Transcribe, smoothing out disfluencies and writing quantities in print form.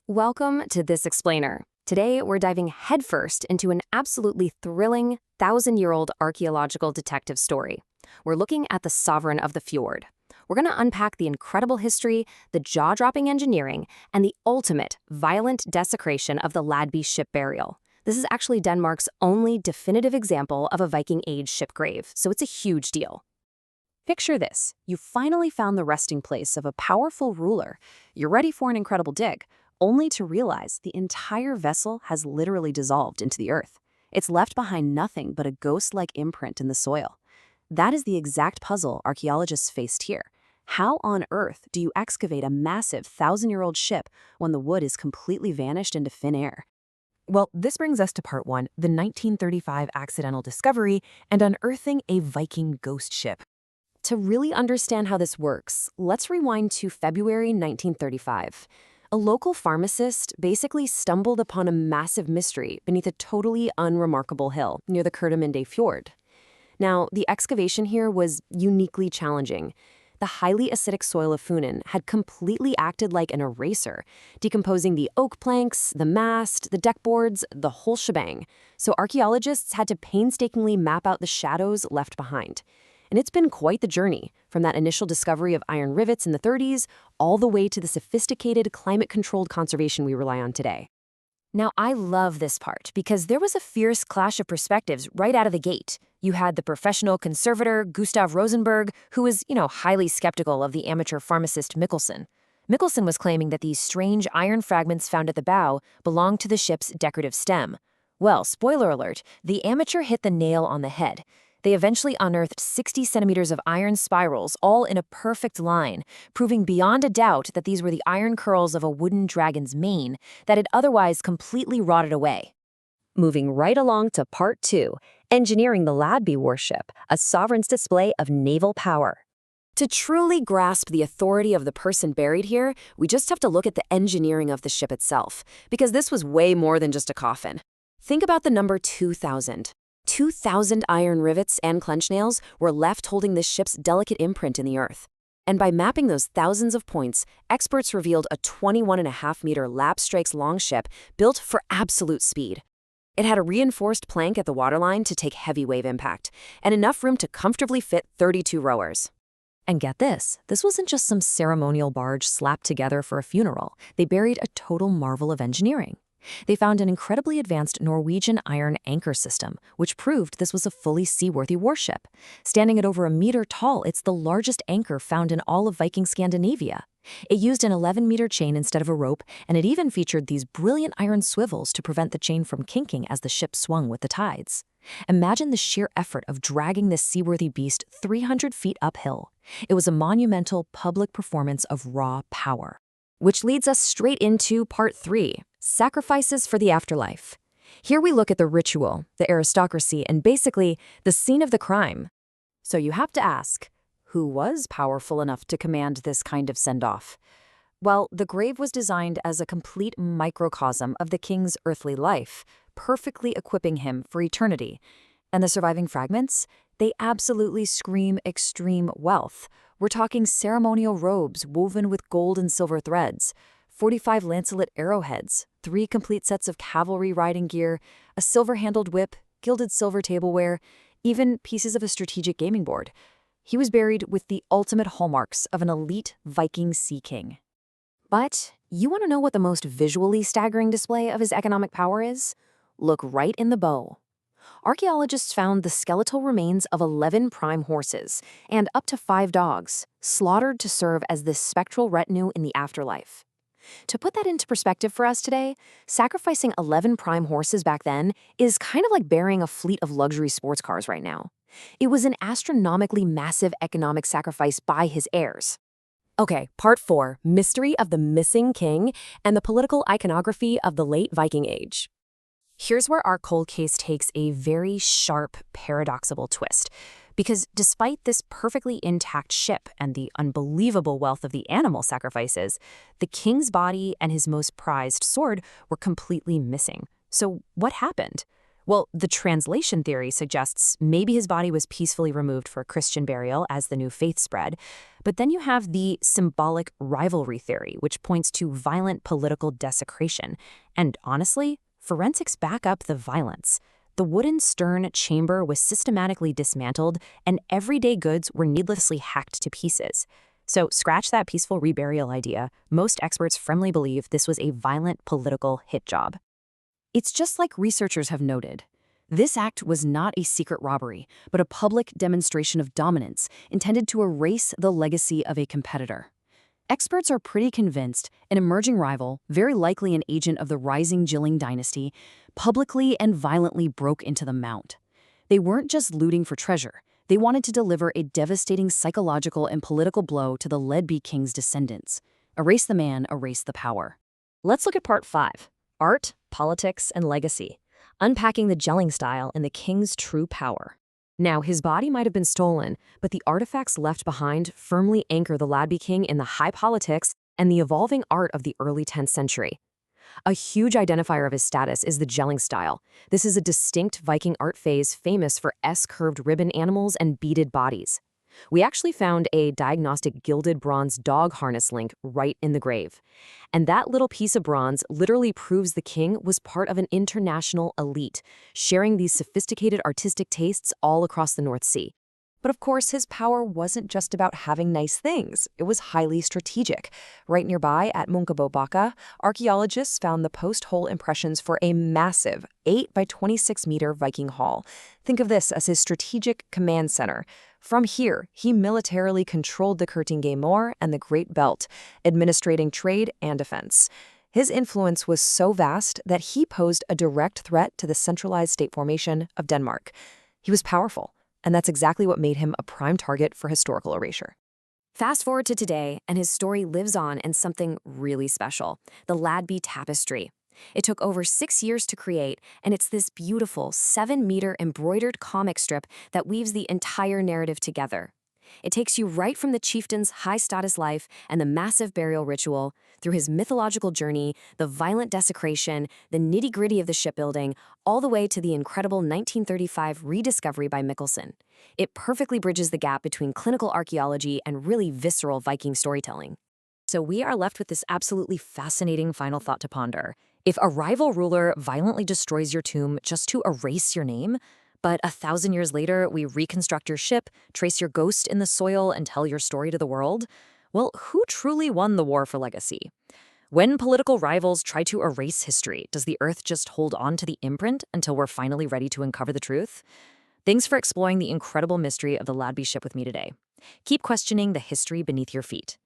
Welcome to This Explainer. Today, we're diving headfirst into an absolutely thrilling, thousand-year-old archaeological detective story. We're looking at the sovereign of the fjord. We're going to unpack the incredible history, the jaw-dropping engineering, and the ultimate violent desecration of the Ladby ship burial. This is actually Denmark's only definitive example of a Viking Age ship grave, so it's a huge deal. Picture this. You finally found the resting place of a powerful ruler. You're ready for an incredible dig, only to realize the entire vessel has literally dissolved into the earth. It's left behind nothing but a ghost-like imprint in the soil. That is the exact puzzle archaeologists faced here. How on earth do you excavate a massive thousand-year-old ship when the wood is completely vanished into thin air? Well, this brings us to part one, the 1935 accidental discovery and unearthing a Viking ghost ship. To really understand how this works, let's rewind to February 1935. A local pharmacist basically stumbled upon a massive mystery beneath a totally unremarkable hill near the Kerteminde Fjord. Now, the excavation here was uniquely challenging. The highly acidic soil of Funen had completely acted like an eraser, decomposing the oak planks, the mast, the deck boards, the whole shebang. So archaeologists had to painstakingly map out the shadows left behind. And it's been quite the journey, from that initial discovery of iron rivets in the 30s, all the way to the sophisticated climate-controlled conservation we rely on today. Now, I love this part because there was a fierce clash of perspectives right out of the gate. You had the professional conservator, Gustav Rosenberg, who was, highly skeptical of the amateur pharmacist Mikkelsen. Mikkelsen was claiming that these strange iron fragments found at the bow belonged to the ship's decorative stem. Well, spoiler alert, the amateur hit the nail on the head. They eventually unearthed 60 centimeters of iron spirals, all in a perfect line, proving beyond a doubt that these were the iron curls of a wooden dragon's mane that had otherwise completely rotted away. Moving right along to part two, engineering the Ladby warship, a sovereign's display of naval power. To truly grasp the authority of the person buried here, we just have to look at the engineering of the ship itself, because this was way more than just a coffin. Think about the number 2,000. 2,000 iron rivets and clench nails were left holding this ship's delicate imprint in the earth. And by mapping those thousands of points, experts revealed a 21.5-meter lap strikes long ship built for absolute speed. It had a reinforced plank at the waterline to take heavy wave impact, and enough room to comfortably fit 32 rowers. And get this wasn't just some ceremonial barge slapped together for a funeral. They buried a total marvel of engineering. They found an incredibly advanced Norwegian iron anchor system, which proved this was a fully seaworthy warship. Standing at over a meter tall, it's the largest anchor found in all of Viking Scandinavia. It used an 11-meter chain instead of a rope, and it even featured these brilliant iron swivels to prevent the chain from kinking as the ship swung with the tides. Imagine the sheer effort of dragging this seaworthy beast 300 feet uphill. It was a monumental public performance of raw power. Which leads us straight into part three, sacrifices for the afterlife. Here we look at the ritual, the aristocracy, and basically the scene of the crime. So you have to ask, who was powerful enough to command this kind of send-off? Well, the grave was designed as a complete microcosm of the king's earthly life, perfectly equipping him for eternity. And the surviving fragments? They absolutely scream extreme wealth. We're talking ceremonial robes woven with gold and silver threads, 45 lancelet arrowheads, 3 complete sets of cavalry riding gear, a silver-handled whip, gilded silver tableware, even pieces of a strategic gaming board. He was buried with the ultimate hallmarks of an elite Viking sea king. But you want to know what the most visually staggering display of his economic power is? Look right in the bow. Archaeologists found the skeletal remains of 11 prime horses and up to 5 dogs, slaughtered to serve as this spectral retinue in the afterlife. To put that into perspective for us today, sacrificing 11 prime horses back then is kind of like burying a fleet of luxury sports cars right now. It was an astronomically massive economic sacrifice by his heirs. Okay, part 4, mystery of the missing king and the political iconography of the late Viking Age. Here's where our cold case takes a very sharp, paradoxical twist. Because despite this perfectly intact ship and the unbelievable wealth of the animal sacrifices, the king's body and his most prized sword were completely missing. So what happened? Well, the translation theory suggests maybe his body was peacefully removed for Christian burial as the new faith spread. But then you have the symbolic rivalry theory, which points to violent political desecration. And honestly, forensics back up the violence. The wooden stern chamber was systematically dismantled, and everyday goods were needlessly hacked to pieces. So scratch that peaceful reburial idea. Most experts firmly believe this was a violent political hit job. It's just like researchers have noted. This act was not a secret robbery, but a public demonstration of dominance intended to erase the legacy of a competitor. Experts are pretty convinced an emerging rival, very likely an agent of the rising Jilling dynasty, publicly and violently broke into the mount. They weren't just looting for treasure. They wanted to deliver a devastating psychological and political blow to the Ladby king's descendants. Erase the man, erase the power. Let's look at part 5. Art, politics, and legacy. Unpacking the gelling style and the king's true power. Now, his body might have been stolen, but the artifacts left behind firmly anchor the Ladby king in the high politics and the evolving art of the early 10th century. A huge identifier of his status is the gelling style. This is a distinct Viking art phase famous for S-curved ribbon animals and beaded bodies. We actually found a diagnostic gilded bronze dog harness link right in the grave. And that little piece of bronze literally proves the king was part of an international elite, sharing these sophisticated artistic tastes all across the North Sea. But of course, his power wasn't just about having nice things. It was highly strategic. Right nearby at Munkebo, archaeologists found the post-hole impressions for a massive 8 by 26 meter Viking hall. Think of this as his strategic command center. From here, he militarily controlled the Kerteminde Fjord and the Great Belt, administrating trade and defense. His influence was so vast that he posed a direct threat to the centralized state formation of Denmark. He was powerful, and that's exactly what made him a prime target for historical erasure. Fast forward to today, and his story lives on in something really special, the Ladby Tapestry. It took over 6 years to create, and it's this beautiful 7-meter embroidered comic strip that weaves the entire narrative together. It takes you right from the chieftain's high-status life and the massive burial ritual, through his mythological journey, the violent desecration, the nitty-gritty of the shipbuilding, all the way to the incredible 1935 rediscovery by Mikkelsen. It perfectly bridges the gap between clinical archaeology and really visceral Viking storytelling. So we are left with this absolutely fascinating final thought to ponder. If a rival ruler violently destroys your tomb just to erase your name, but 1,000 years later we reconstruct your ship, trace your ghost in the soil, and tell your story to the world, well, who truly won the war for legacy? When political rivals try to erase history, does the earth just hold on to the imprint until we're finally ready to uncover the truth? Thanks for exploring the incredible mystery of the Ladby ship with me today. Keep questioning the history beneath your feet.